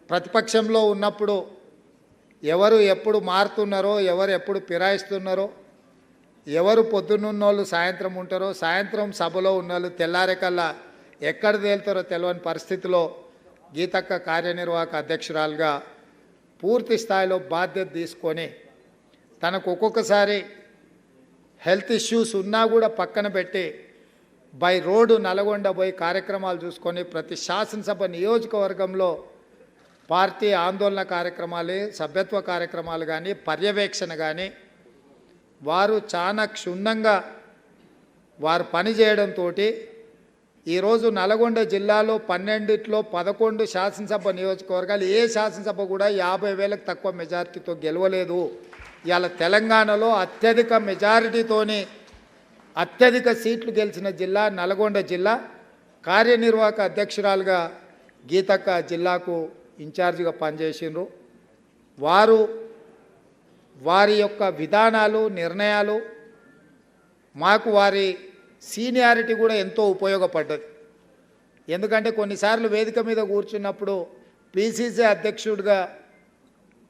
ప్రతిపక్షంలో ఉన్నప్పుడు ఎవరు ఎప్పుడు మారుతున్నారో, ఎవరు ఎప్పుడు ఫిరాయిస్తున్నారో, ఎవరు పొద్దున్నున్నోళ్ళు సాయంత్రం ఉంటారో, సాయంత్రం సభలో ఉన్నోళ్ళు తెల్లారేకల్లా ఎక్కడ తేలుతారో తెలియని పరిస్థితిలో గీతక్క కార్యనిర్వాహక అధ్యక్షురాలుగా పూర్తి స్థాయిలో బాధ్యత తీసుకొని తనకు ఒక్కొక్కసారి హెల్త్ ఇష్యూస్ ఉన్నా కూడా పక్కన పెట్టి బై రోడ్డు నల్గొండ పోయి కార్యక్రమాలు చూసుకొని ప్రతి శాసనసభ నియోజకవర్గంలో పార్టీ ఆందోళన కార్యక్రమాలు, సభ్యత్వ కార్యక్రమాలు కానీ, పర్యవేక్షణ కానీ వారు చాలా క్షుణ్ణంగా వారు పనిచేయడంతో ఈరోజు నల్గొండ జిల్లాలో 12లో 11 శాసనసభ నియోజకవర్గాలు ఏ శాసనసభ కూడా 50,000కు తక్కువ మెజారిటీతో గెలవలేదు. ఇవాళ తెలంగాణలో అత్యధిక మెజారిటీతోని అత్యధిక సీట్లు గెలిచిన జిల్లా నల్గొండ జిల్లా. కార్యనిర్వాహక అధ్యక్షురాలుగా గీతక్క జిల్లాకు ఇన్ఛార్జిగా పనిచేసిండ్రు. వారి యొక్క విధానాలు, నిర్ణయాలు మాకు వారి సీనియారిటీ కూడా ఎంతో ఉపయోగపడ్డది. ఎందుకంటే కొన్నిసార్లు వేదిక మీద కూర్చున్నప్పుడు పిసిసి అధ్యక్షుడిగా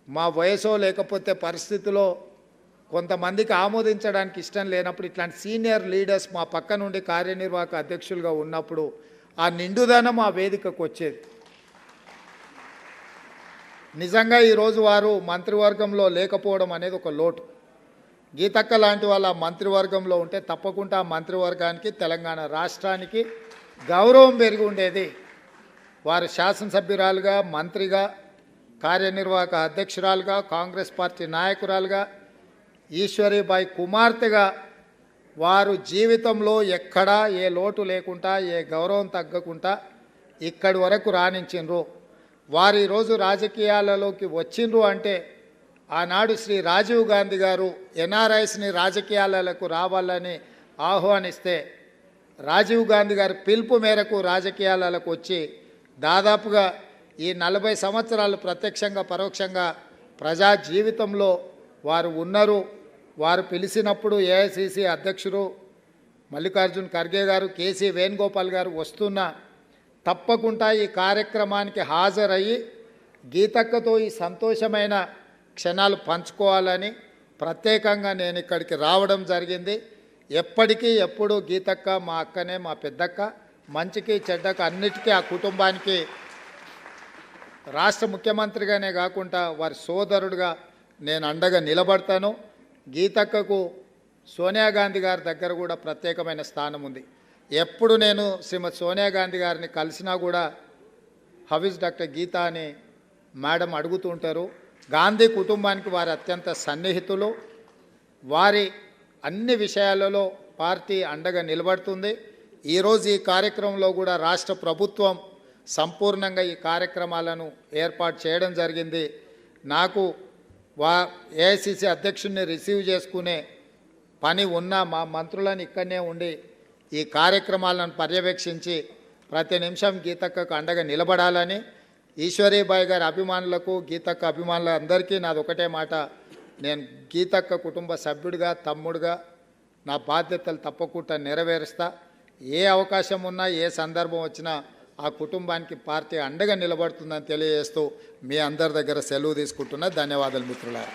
మా వయసో లేకపోతే పరిస్థితిలో కొంతమందికి ఆమోదించడానికి ఇష్టం లేనప్పుడు ఇట్లాంటి సీనియర్ లీడర్స్ మా పక్క నుండి కార్యనిర్వాహక అధ్యక్షులుగా ఉన్నప్పుడు ఆ నిండుదనం ఆ వేదికకు వచ్చేది. నిజంగా ఈరోజు వారు మంత్రివర్గంలో లేకపోవడం అనేది ఒక లోటు. గీతక్క లాంటి వాళ్ళ మంత్రివర్గంలో ఉంటే తప్పకుండా మంత్రివర్గానికి, తెలంగాణ రాష్ట్రానికి గౌరవం పెరిగి ఉండేది. వారు శాసనసభ్యురాలుగా, మంత్రిగా, కార్యనిర్వాహక అధ్యక్షురాలుగా, కాంగ్రెస్ పార్టీ నాయకురాలుగా, ఈశ్వరీబాయి కుమార్తెగా వారు జీవితంలో ఎక్కడా ఏ లోటు లేకుండా, ఏ గౌరవం తగ్గకుండా ఇక్కడి వరకు రాణించిండ్రు. వారు ఈరోజు రాజకీయాలలోకి వచ్చిండ్రు అంటే ఆనాడు శ్రీ రాజీవ్ గాంధీ గారు ఎన్ఆర్ఐస్ని రాజకీయాలకు రావాలని ఆహ్వానిస్తే రాజీవ్ గాంధీ గారి పిలుపు మేరకు రాజకీయాలకు వచ్చి దాదాపుగా ఈ 40 సంవత్సరాలు ప్రత్యక్షంగా పరోక్షంగా ప్రజా జీవితంలో వారు ఉన్నారు. వారు పిలిచినప్పుడు ఏఐసిసి అధ్యక్షుడు మల్లికార్జున్ ఖర్గే గారు, కేసీ వేణుగోపాల్ గారు వస్తున్నా తప్పకుండా ఈ కార్యక్రమానికి హాజరయ్యి గీతక్కతో ఈ సంతోషమైన క్షణాలు పంచుకోవాలని ప్రత్యేకంగా నేను ఇక్కడికి రావడం జరిగింది. ఎప్పటికీ ఎప్పుడు గీతక్క మా అక్కనే, మా పెద్దక్క. మంచికి చెడ్డకు అన్నిటికీ ఆ కుటుంబానికి రాష్ట్ర ముఖ్యమంత్రిగానే కాకుండా వారి సోదరుడుగా నేను అండగా నిలబడతాను. గీతక్కకు సోనియా గాంధీ గారి దగ్గర కూడా ప్రత్యేకమైన స్థానం ఉంది. ఎప్పుడు నేను శ్రీమతి సోనియా గాంధీ గారిని కలిసినా కూడా హౌ-ఇస్ డాక్టర్ గీతా అని మేడం అడుగుతూ ఉంటారు. గాంధీ కుటుంబానికి వారి అత్యంత సన్నిహితులు. వారి అన్ని విషయాలలో పార్టీ అండగా నిలబడుతుంది. ఈరోజు ఈ కార్యక్రమంలో కూడా రాష్ట్ర ప్రభుత్వం సంపూర్ణంగా ఈ కార్యక్రమాలను ఏర్పాటు చేయడం జరిగింది. నాకు ఏఐసిసి అధ్యక్షుడిని రిసీవ్ చేసుకునే పని ఉన్న మా మంత్రులను ఇక్కడనే ఉండి ఈ కార్యక్రమాలను పర్యవేక్షించి ప్రతి నిమిషం గీతక్కకు అండగా నిలబడాలని, ఈశ్వరీబాయి గారి అభిమానులకు, గీతక్క అభిమానులందరికీ నాది ఒకటే మాట, నేను గీతక్క కుటుంబ సభ్యుడిగా, తమ్ముడుగా నా బాధ్యతలు తప్పకుండా నెరవేరుస్తా. ఏ అవకాశం ఉన్నా, ఏ సందర్భం వచ్చినా ఆ కుటుంబానికి పార్టీ అండగా నిలబడుతుందని తెలియజేస్తూ మీ అందరి దగ్గర సెలవు తీసుకుంటున్నా. ధన్యవాదాలు మిత్రులారా.